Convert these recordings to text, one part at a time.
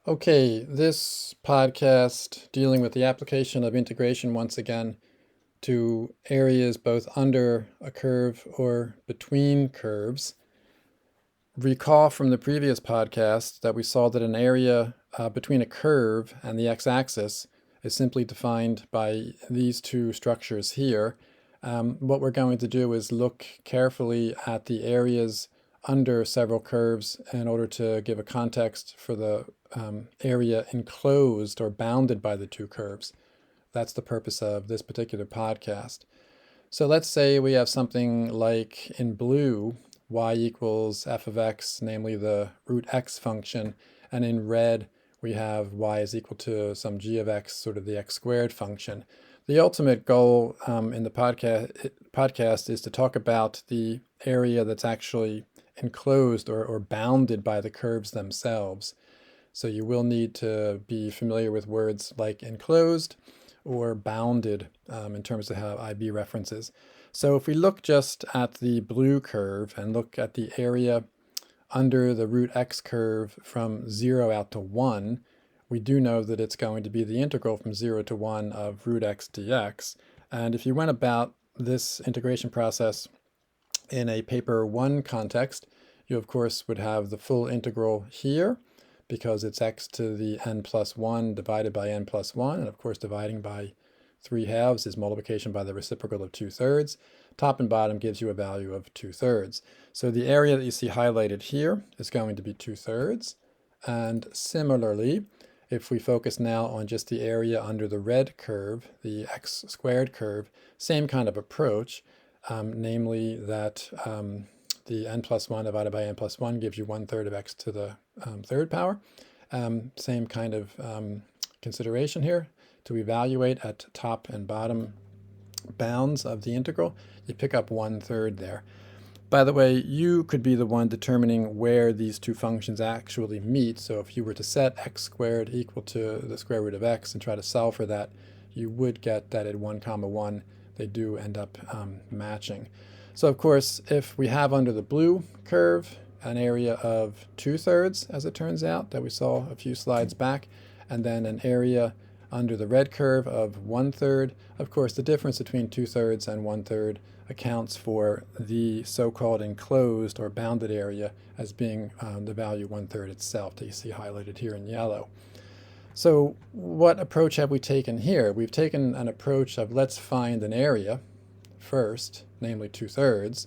Okay, this podcast dealing with the application of integration once again to areas both under a curve or between curves. Recall from the previous podcast that we saw that an area between a curve and the x-axis is simply defined by these two structures here. What we're going to do is look carefully at the areas under several curves in order to give a context for the area enclosed or bounded by the two curves. That's the purpose of this particular podcast. So let's say we have something like in blue, y equals f of x, namely the root x function, and in red we have y is equal to some g of x, sort of the x squared function. The ultimate goal in the podcast is to talk about the area that's actually enclosed or bounded by the curves themselves. So you will need to be familiar with words like enclosed or bounded in terms of how IB references. So if we look just at the blue curve and look at the area under the root x curve from 0 out to 1, we do know that it's going to be the integral from 0 to 1 of root x dx. And if you went about this integration process in a paper 1 context, you of course would have the full integral here because it's x to the n plus 1 divided by n plus 1, and of course dividing by 3/2 is multiplication by the reciprocal of 2/3. Top and bottom gives you a value of 2/3. So the area that you see highlighted here is going to be 2/3. And similarly, if we focus now on just the area under the red curve, the x squared curve, same kind of approach, namely that the n plus 1 divided by n plus 1 gives you 1/3 of x to the third power. Same kind of consideration here. To evaluate at top and bottom bounds of the integral, you pick up 1/3 there. By the way, you could be the one determining where these two functions actually meet. So if you were to set x squared equal to the square root of x and try to solve for that, you would get that at 1, 1, they do end up matching. So of course, if we have under the blue curve an area of 2/3, as it turns out, that we saw a few slides back, and then an area under the red curve of 1/3, of course the difference between 2/3 and 1/3 accounts for the so-called enclosed or bounded area as being the value 1/3 itself that you see highlighted here in yellow. So what approach have we taken here? We've taken an approach of let's find an area first, namely 2/3,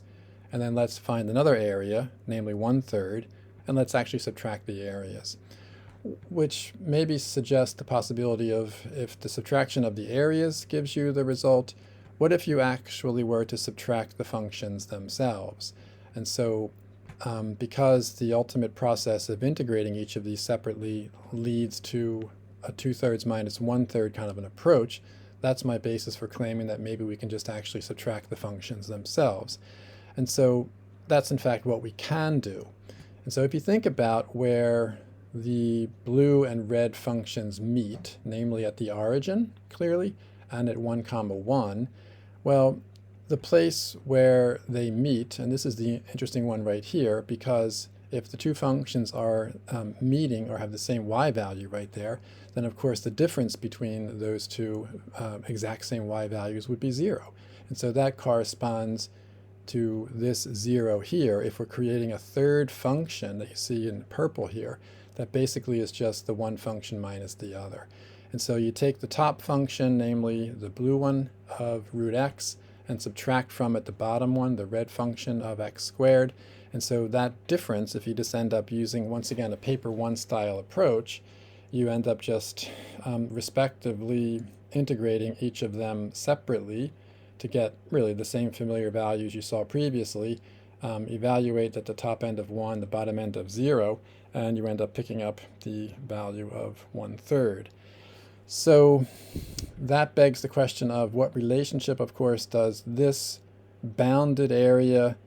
and then let's find another area, namely 1/3, and let's actually subtract the areas, which maybe suggests the possibility of, if the subtraction of the areas gives you the result, what if you actually were to subtract the functions themselves? And so because the ultimate process of integrating each of these separately leads to a 2/3 minus 1/3 kind of an approach, that's my basis for claiming that maybe we can just actually subtract the functions themselves. And so that's in fact what we can do. And so if you think about where the blue and red functions meet, namely at the origin, clearly, and at 1, 1, well, the place where they meet, and this is the interesting one right here, because if the two functions are meeting or have the same y value right there, then of course the difference between those two exact same y values would be 0. And so that corresponds to this 0 here. If we're creating a third function that you see in purple here, that basically is just the one function minus the other. And so you take the top function, namely the blue one of root x, and subtract from it the bottom one, the red function of x squared. And so that difference, if you just end up using, once again, a paper 1 style approach, you end up just respectively integrating each of them separately to get really the same familiar values you saw previously. Evaluate at the top end of 1, the bottom end of 0, and you end up picking up the value of 1/3. So that begs the question of what relationship, of course, does this bounded area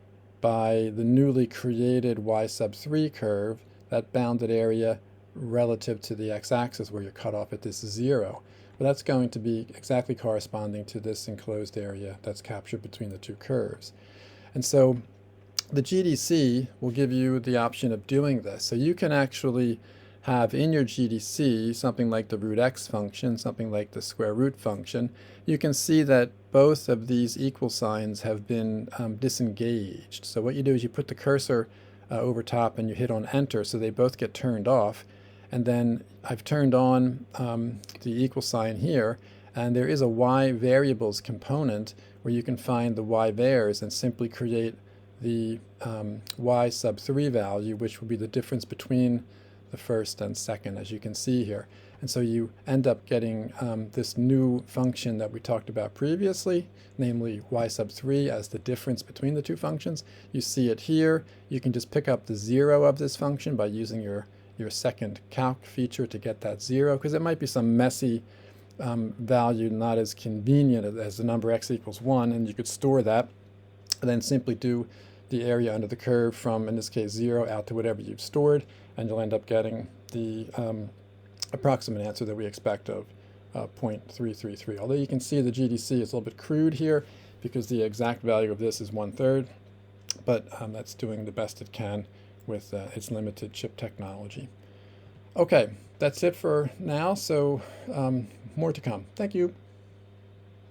by the newly created y sub 3 curve, that bounded area relative to the x-axis where you're cut off at this 0. Well, that's going to be exactly corresponding to this enclosed area that's captured between the two curves. And so the GDC will give you the option of doing this. So you can actually have in your GDC something like the root x function, something like the square root function, you can see that both of these equal signs have been disengaged. So what you do is you put the cursor over top and you hit on enter, so they both get turned off. And then I've turned on the equal sign here, and there is a y variables component where you can find the y vars and simply create the y sub 3 value, which will be the difference between the first and second, as you can see here. And so you end up getting this new function that we talked about previously, namely y sub 3 as the difference between the two functions. You see it here. You can just pick up the 0 of this function by using your second calc feature to get that 0, because it might be some messy value not as convenient as the number x equals 1, and you could store that and then simply do the area under the curve from, in this case, 0 out to whatever you've stored, and you'll end up getting the approximate answer that we expect of 0.333. Although you can see the GDC is a little bit crude here because the exact value of this is 1/3, but that's doing the best it can with its limited chip technology. Okay, that's it for now, so more to come. Thank you.